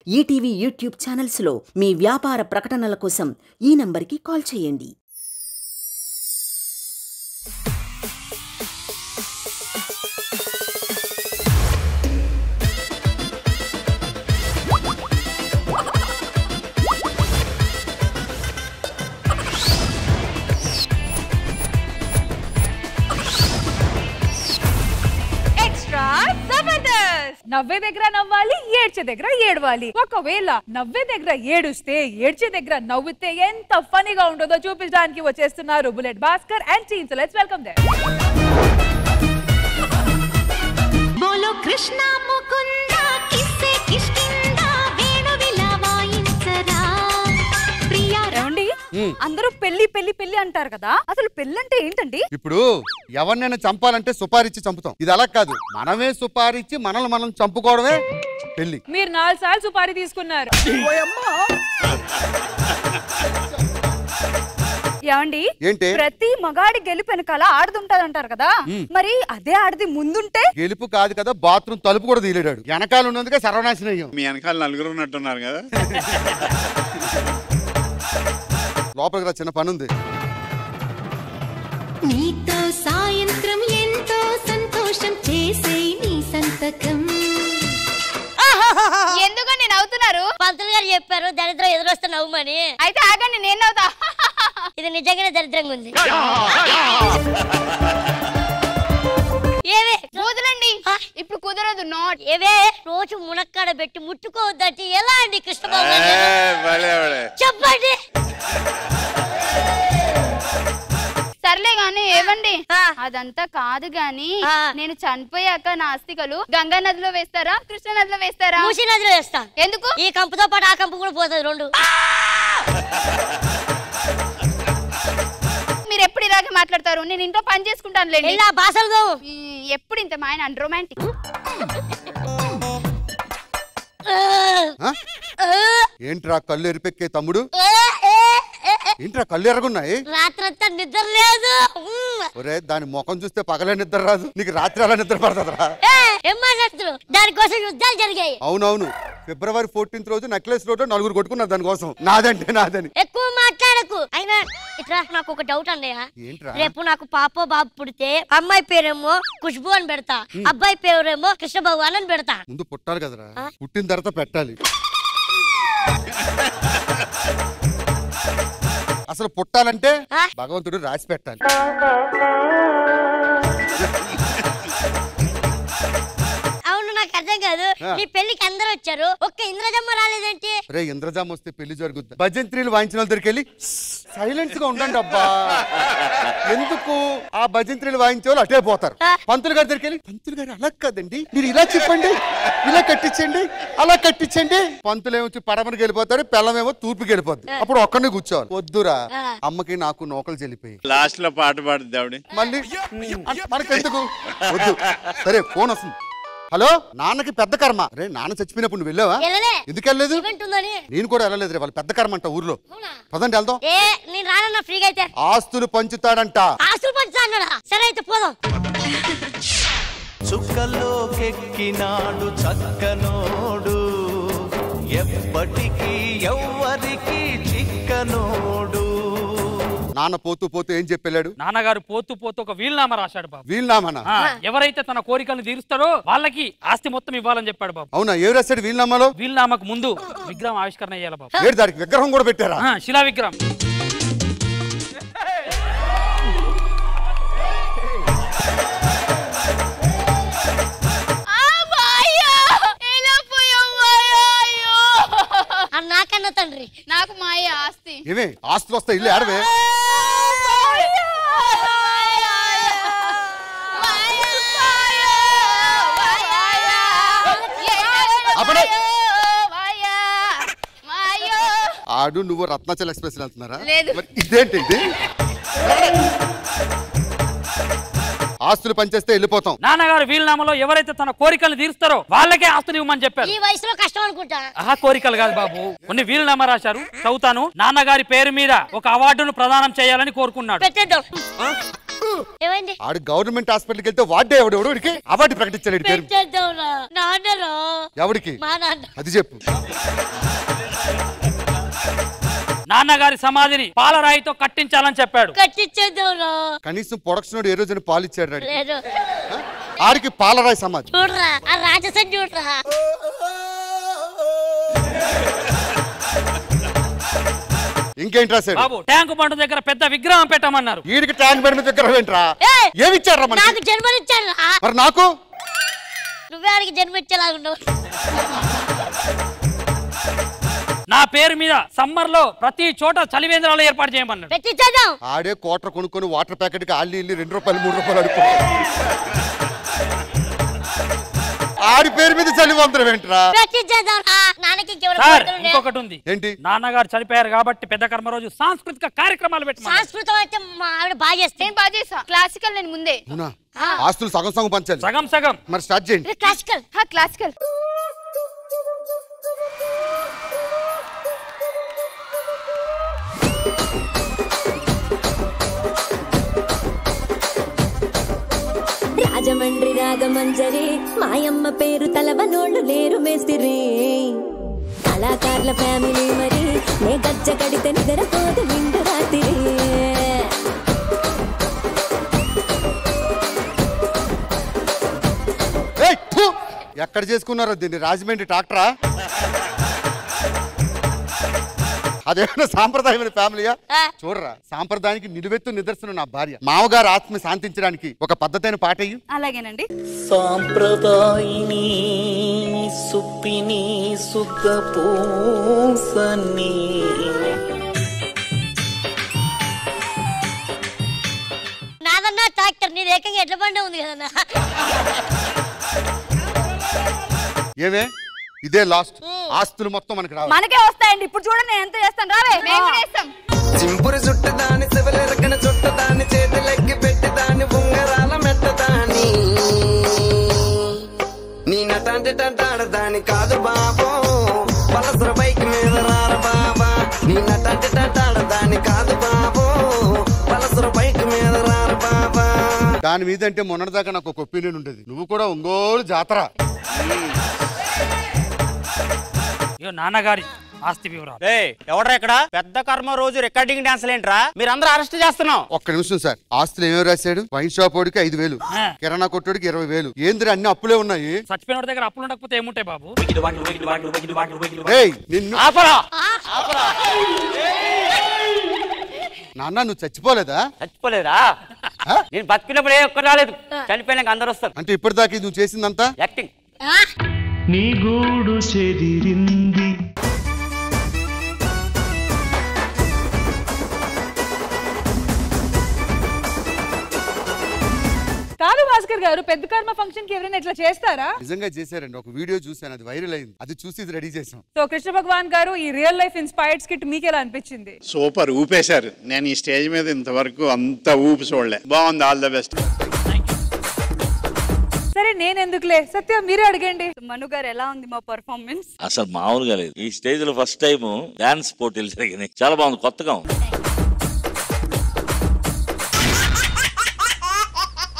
ETV YouTube ఛానల్స్లో మీ వ్యాపార ప్రకటనల కోసం ఈ నంబర్కి కాల్ చేయండి. నవ్వే దగ్గర నవ్వాలి, ఏడ్చే దగ్గర ఏడవాలి. ఒకవేళ నవ్వే దగ్గర ఏడుస్తే, ఏడ్చే దగ్గర నవ్వితే ఎంత ఫనీగా ఉంటుందో చూపించడానికి వచ్చేస్తున్నారు bullet Bhaskar and team. So let's welcome them. బోలో కృష్ణ ముకుంద కిస్సే కిష్కింద వేణువిలా వాయించరా ప్రియా. ఏమండి, అందరూ పెళ్లి పెళ్లి పెళ్లి అంటారు కదా, అసలు పెళ్లి అంటే ఏంటండి? ఇప్పుడు ఎవరినైనా చంపాలంటే సుపారిచ్చి చంపుతాం. ఇది అలా కాదు, మనమే సుపారిచ్చి మనల్ని మనం చంపుకోవడమే పెళ్లి. మీరు 4 సార్లు సుపారీ తీసుకున్నారు. ఏమండి, ప్రతి మగాడి గెలుపు వెనకాల ఆడదుంటదంటారు కదా, మరి అదే ఆడది ముందుంటే? గెలుపు కాదు కదా, బాత్రూమ్ తలుపు కూడా తీలేడాడు. వెనకాల ఉన్నందుకే సర్వనాశనం అయ్యాం. మీ వెనకాల నలుగురు ఉన్నట్టున్నారు కదా. లోపలికి రా, చిన్న పని ఉంది. నీతో సాయంత్రం ఎంతో సంతోషం చేసే నీ సంతకం. ఎందుకండి నవ్వుతున్నారు? పంతులు గారు చెప్పారు దరిద్రం ఎదురొస్తే నవ్వుమని. అయితే ఆగండి, నేను నవ్వుతా. ఇది నిజంగానే దరిద్రంగా ఉంది. ఏవే వదలండి, ఇప్పుడు కుదరదు. నాట్ ఏవే రోజు మునక్కాడ పెట్టి ముట్టుకోవద్దంటే ఎలా అండి కృష్ణబాబు? చెప్పండి. సర్లే గాని ఏవండి, అదంతా కాదు గాని నేను చనిపోయాక నా ఆస్తికలు గంగా నదిలో వేస్తారా, కృష్ణ నదిలో వేస్తారా? మూసీ నదిలో వేస్తా. ఎందుకు? ఈ కంపుతో పాటు ఆ కంపు కూడా పోతుంది, రెండు. మీరు ఎప్పుడు ఇలాగే మాట్లాడతారు? నేను ఇంట్లో పని చేసుకుంటాను లేండి. ఇలా భాషలు ఎప్పుడు ఇంత మా ఆయన అన్రొమాంటిక్. ఏంట్రా కళ్ళు ఎరిపెక్కే తమ్ముడు? ఏంట్రా కళ్ళు ఎరగున్నాయి? రాత్రంతా నిద్ర లేదు. ఒరే, దాని ముఖం చూస్తే పగలే నిద్ర రాదు, నీకు రాత్రి అలా నిద్ర పడతారా? ఏం మాట్లాడుతున్నారు? దానికోసం యుద్ధాలు జరిగాయి. అవునవును, February 14th రోజు నెక్లెస్ రోడ్ 4 కొట్టుకున్నారు దానికోసం. నాదంటే నాదని ఎక్కువ మాట్లాడకు. అయినా ఇట్లా నాకు ఒక డౌట్ అన్నయ్య. రేపు నాకు పాప బాబు పుడితే అమ్మాయి పేరేమో ఖుష్బు అని పెడతా, అబ్బాయి పేరేమో కృష్ణ భగవాన్ అని పెడతా. ముందు పుట్టాలి కదరా, పుట్టిన తర్వాత పెట్టాలి. అసలు పుట్టాలంటే భగవంతుడు రాసి పెట్టాలి. అవును, నాకు అర్థం కాదు. నీ పెళ్లికి అందరూ వచ్చారు, ఒక్క ఇంద్రజమ్మ రాలేదేంటి? రే, ఇంద్రజమ్మ వస్తే పెళ్లి జరుగుద్ది. భజంత్రీలు వాయించిన వాళ్ళ దగ్గరికి వెళ్ళి సైలెన్స్ గా ఉండండి అబ్బా. ఎందుకు? ఆ భజంత్రీలు వాయించే వాళ్ళు అటే పోతారు. పంతులు గారి దగ్గరికి వెళ్ళి, పంతులు గారు అలా కాదండి, మీరు ఇలా చెప్పండి, ఇలా కట్టించండి, అలా కట్టించండి. పంతులు ఏమొచ్చి పడమనికి వెళ్ళిపోతారు, పెళ్ళమేమో తూర్పుకి వెళ్ళిపోద్ది. అప్పుడు ఒక్కడిని కూర్చోవాలి. వద్దురా, అమ్మకి నాకు నోకలు చెల్లిపోయి లాస్ట్ లో పాట పాడుద్ది ఆవిడ. మళ్ళీ మనకెందుకు? వద్దు. సరే, ఫోన్ వస్తుంది. హలో, నాన్నకి పెద్ద కర్మ. రే, నాన్న చచ్చిపోయినప్పుడు నువ్వు వెళ్ళావా? ఎందుకు వెళ్ళలేదు? నేను కూడా వెళ్ళలేదు రే, వాళ్ళు పెద్ద కర్మ అంట ఊర్లో. పదండి వెళ్దాం. నేను రానన్నా ఫ్రీగా అయితే. ఆస్తులు పంచుతాడంట. ఆస్తులు పంచుతాడా? సరే అయితే పోదాం. చుక్కలోకెక్కినాడు చక్కనోడు, ఎప్పటికీ ఎవ్వరికి చిక్కనోడు. నాన్న పోతూ పోతూ ఏం చెప్పాడు? నాన్నగారు పోతూ పోతూ ఒక వీలునామా రాశాడు బాబు. వీలునామానా? ఎవరైతే తన కోరికలను తీరుస్తారో వాళ్ళకి ఆస్తి మొత్తం ఇవ్వాలని చెప్పాడు బాబు. అవునా? ఏం రాశాడు వీలునామాలో? వీలునామాకు ముందు విగ్రహం ఆవిష్కరణ చేయాలి బాబు. ఏడు దానికి విగ్రహం కూడా పెట్టారా? శిలా విగ్రహం. నాకన్నా తండ్రి, నాకు మా ఆస్తి. ఏమే ఆస్తులు వస్తాయి, ఇల్లు ఆడవే. ఆడు నువ్వు రత్నాచల్ ఎక్స్ప్రెస్ వెళ్తున్నారా? ఇదేంటి ఇది? ఆస్తులు పనిచేస్తే వెళ్ళిపోతాం. నాన్నగారు వీలునామాలో ఎవరైతే తన కోరికలు తీరుస్తారో వాళ్ళకే ఆస్తులు ఇవ్వమని చెప్పారు. ఈ వయసులో కష్టం అనుకుంటా. ఆ కోరికలు కాదు బాబు, కొన్ని వీలునామా రాశారు, చదువుతాను. నాన్నగారి పేరు మీద ఒక అవార్డును ప్రదానం చేయాలని కోరుకున్నాడు. పెట్టేద్దాం. ఏమైంది? ఆడు గవర్నమెంట్ హాస్పిటల్కి వెళ్తే వాడే ఎవడికి అవార్డు ప్రకటించాడు పేరు. పెట్టేద్దాంరా నాన్నరా. ఎవడికి? మా నాన్న. అది చెప్పు. నాన్నగారి సమాధిని పాలరాయితో కట్టించాలని చెప్పాడు. కట్టించేద్దాంరా. కనీసం ప్రొడక్షన్ ఏ రోజున పాలు ఇచ్చాడు. లేదు. ఆడికి పాలరాయి సమాధి. చూడరా ఆ రాజసన్ చూడరా. ఇంకేంటి రాశాడు? బాబు ట్యాంక్ బండ్ దగ్గర పెద్ద విగ్రహం పెట్టమన్నారు. వీడికి ట్యాంక్ బండ్ విగ్రహం ఏంట్రా? ఏమిచ్చారా? నాకు జన్మనిచ్చాడు. మరి నాకు నువ్వే ఆడికి జన్మిచ్చేలాగున్నావు. నా పేరు మీద సమ్మర్ లో ప్రతి చోట చలివేంద్రాలు ఏర్పాటు చేయమన్నాడు. పెట్టించేద్దాం. ఆడే కోట్ర కొనుక్కొని వాటర్ ప్యాకెట్ కి ఆళ్ళు ఇల్లు 2 రూపాయలు 3 రూపాయలు అడుగుతాడు. ఆడి పేరు మీద చలివేంద్రం ఏంట్రా? పెట్టించేద్దాం. నాన్నకి ఇంకొకటి ఉంది. ఏంటి? నాన్నగారు చనిపోయారు కాబట్టి పెద్ద కర్మ రోజు సాంస్కృతిక కార్యక్రమాలు పెట్టమన్నారు. సంస్కృతం అయితే మా ఆవిడ బాగా చేస్తే. నేను బాగా చేసా. క్లాసికల్ నేను ముందే. ఆస్తులు సగం సగం పంచాలి. సగం సగం. మరి స్టార్ట్ చేయండి. క్లాసికల్. క్లాసికల్. రాజమండ్రి రాగమంజరి మాయమ్మ పేరు తలవనోళ్ళు లేరు మేస్తిరి కళాకారుల ఫ్యామిలీ మరి నే గజ్జ కడితే నిద్రపోదు నిండు రాత్రి ఎక్కడ చేసుకున్నారో దీన్ని? రాజమండ్రి ట్రాక్టరా? అదేమన్నా సాంప్రదాయమైన ఫ్యామిలీయా? చూడరా, సాంప్రదాయానికి నిలువెత్తు నిదర్శనం నా భార్య. మామగారు ఆత్మ శాంతించడానికి ఒక పద్ధతైన పాట అయ్యి. అలాగేనండి. సాంప్రదాయిని సుప్పిని సుఖపూసని నాదన్నా ట్రాక్టర్, నీ ఏకంగా ఎడ్ల బండి ఉంది కదన్నా. ఏమే ఇదే లాస్ట్. ఆస్తులు మొత్తం మనకి రావాలి. మనకే వస్తాయండి. ఇప్పుడు చూడండి నేను ఎంత చేస్తాను. రావే మేము చేస్తాం. చింపురు చుట్టదాని శివలెరకన చుట్టదాని చేతులెక్కి పెట్టిదాని ఉంగరాల మెట్టదాని నీ నటాంటి టంటాడదాని కాదు బాబో పలసర బైక్ మీద రార బాబా నీ నటాంటి టంటాడదాని కాదు బాబో పలసర బైక్ మీద రార బాబా. దాని మీద అంటే మొన్నటిదాకా నాకు ఒక ఒపీనియన్ ఉండేది. నువ్వు కూడా ఒంగోలు జాతర. నాన్నగారి ఆస్తి వివరాలు. ఎవడ్రా ఇక్కడ? పెద్ద కర్మ రోజు రికార్డింగ్ డాన్స్ ఏంట్రా? మీరందరూ అరెస్ట్ చేస్తున్నాం. ఒక్క నిమిషం సార్. ఆస్తులు ఏమేమి రాశాడు? వైన్ షాప్ వాడికి 5,000, కిరాణా కొట్టుడికి 20,000. ఏంద్ర అన్ని అప్పులే ఉన్నాయి. చచ్చిపోయిన దగ్గర అప్పులు ఉండకపోతే ఏముంటాయి బాబు? నిన్ను నాన్న నువ్వు చచ్చిపోలేదా? చచ్చిపోలేదా? నేను బతికినప్పుడు ఏ ఒక్కరు రాలేదు, చనిపోయినాక అందరు వస్తారు. అంటే ఇప్పటిదాకా నువ్వు చేసిందంతా యాక్టింగ్. నీ గూడు చెదిరింది. కాదు భాస్కర్ గారు, పెద్ద కర్మ ఫంక్షన్ కి ఎవరైనా ఇట్లా చేస్తారా? నిజంగా చేశారండి. ఒక వీడియో చూసాను, అది వైరల్ అయింది. అది చూసి ఇది రెడీ చేసాం. సో కృష్ణ భగవాన్ గారు, ఈ రియల్ లైఫ్ ఇన్స్పైర్డ్ స్కిట్ మీకు ఎలా అనిపించింది? సూపర్, ఊపేశారు. నేను ఈ స్టేజ్ మీద ఇంతవరకు అంత ఊపి చూడలే. బాగుంది. All the best. సరే నేను ఎందుకులే, సత్య మీరే అడగండి. మను గారు ఎలా ఉంది మా పర్ఫార్మెన్స్? అసలు మామూలుగా లేదు. ఈ స్టేజ్ లో ఫస్ట్ టైం డాన్స్ పోటీలు జరిగినాయి. చాలా బాగుంది, కొత్తగా ఉంది.